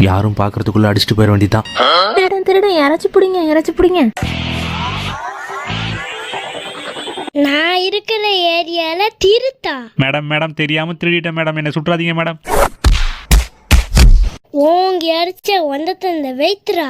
யாரும் பாக்குறதுக்குள்ள அடிச்சுட்டு போயிட வேண்டியதான். திருடன் யாராச்சும் பிடிங்க. நான் இருக்கிற ஏரியால திருத்தா. மேடம் தெரியாம திருடிட்டேன் மேடம், என்ன சுற்றாதீங்க மேடம். ஓங்கி அடிச்ச ஒந்த தந்த வைத்துரா.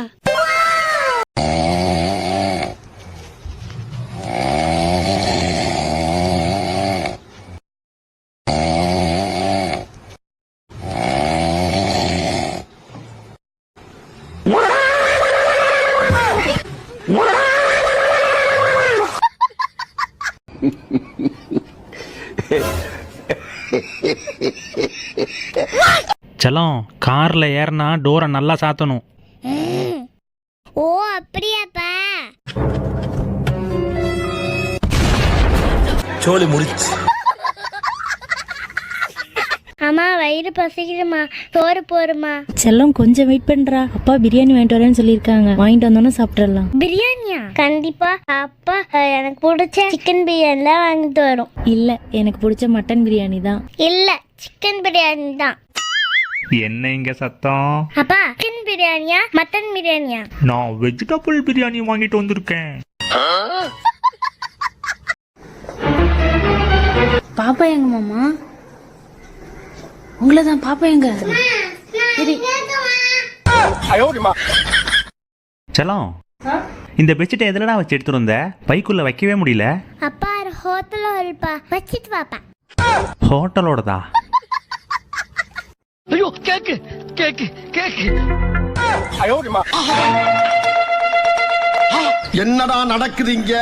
செல்லம், கார்ல ஏறினா டோரை நல்லா சாத்தணும். ஓ அப்படியாப்பா. சோலி முடிச்சு. அம்மா வயிறு பசிக்குதுமா, சோறு போருமா. செல்லம் கொஞ்சம் வெயிட் பண்றா, அப்பா பிரியாணி வாங்கிட்டு வரேன்னு சொல்லியிருக்காங்க, வாங்கிட்டு வந்தோன்னு சாப்பிட்றலாம். பிரியாணியா? கண்டிப்பா அப்பா எனக்கு பிடிச்ச சிக்கன் பிரியாணி தான் வாங்கிட்டு வரும். இல்ல, எனக்கு பிடிச்ச மட்டன் பிரியாணி தான். இல்ல, சிக்கன் பிரியாணி தான். என்ன இங்க சத்தம்? அப்பா சிக்கன் பிரியாணியா மட்டன் பிரியாணியா? நான் வெஜிடபிள் பிரியாணி வாங்கிட்டு வந்திருக்கேன். பாப்பா எங்க மாமா? உங்களதான். பாப்பா எங்க? செல்லம், இந்த பெட்ஷீட்டை எதுலடா வச்சு எடுத்துட்டு வந்த? பைக்குள்ள வைக்கவே முடியல. அப்பா ஒரு ஹோட்டல்ல இருப்பா, வச்சிட்டு வாப்பா. ஹோட்டலோடதா? ஐயோ கேக்கு கேக்கு கேக்கு. என்னடா நடக்குதுங்க?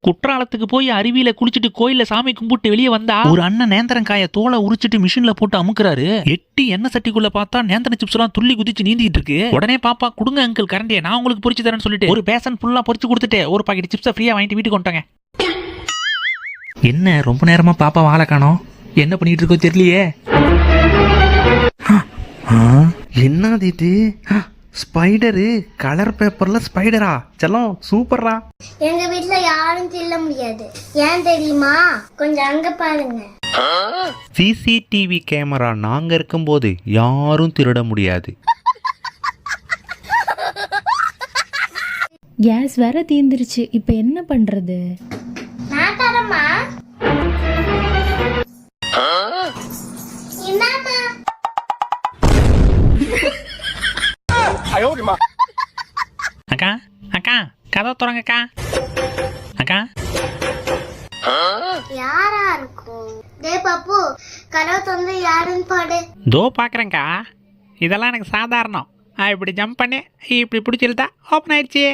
குற்றாலத்துக்கு போய் அருவியில குளிச்சுட்டு கோயில்ல சாமி கும்பிட்டு வெளியே வந்தா ஒரு அண்ணன் நேந்திரங்காய தோலை உரிச்சிட்டு மிஷின்ல போட்டு அமுக்குறாரு. எட்டி எண்ணெய் சட்டிக்குள்ள பார்த்தா நேந்திர சிப்ஸ் எல்லாம் துள்ளி குதிச்சு நீந்திட்டு இருக்கு. உடனே பாப்பா, குடுங்க அங்கிள் கரண்டியை, நான் உங்களுக்கு பொரிச்சு தரேன்னு சொல்லிட்டு ஒரு பேசன் ஃபுல்லா பொரிச்சு கொடுத்துட்டு ஒரு பாக்கெட் சிப்ஸை ஃப்ரீயா வாங்கிட்டு வீட்டுக்கு வந்துட்டாங்க. என்ன ரொம்ப நேரமா பாப்பா வாழை காணோம், என்ன பண்ணிட்டு இருக்கோ தெரியலையே. என்னது இது? ஸ்பைடரு, கலர் பேப்பர்ல ஸ்பைடரா? செல்லம் சூப்பர்ரா. எங்க வீட்ல யாரும் தில்ல முடியாது, ஏன் தெரியுமா? கொஞ்சம் அங்க பாருங்க. சிசிடிவி கேமரா நாங்க இருக்கும்போது யாரும் திருட முடியாது. கேஸ் வேற தீந்துருச்சு, இப்ப என்ன பண்றது? நான் தரமா? என்னம்மா? அக்கா அக்கா கதை திறங்கக்கா. அக்கா யாரா இருக்கும்? டேய் பாப்பு, கதவு திறந்து யாருன்னு பாடு. தோ பாக்குறேங்க்கா, இதெல்லாம் எனக்கு சாதாரணம். இப்படி ஜம்ப் பண்ணி இப்படி பிடிச்சிருந்தா ஓப்பன் ஆயிடுச்சு.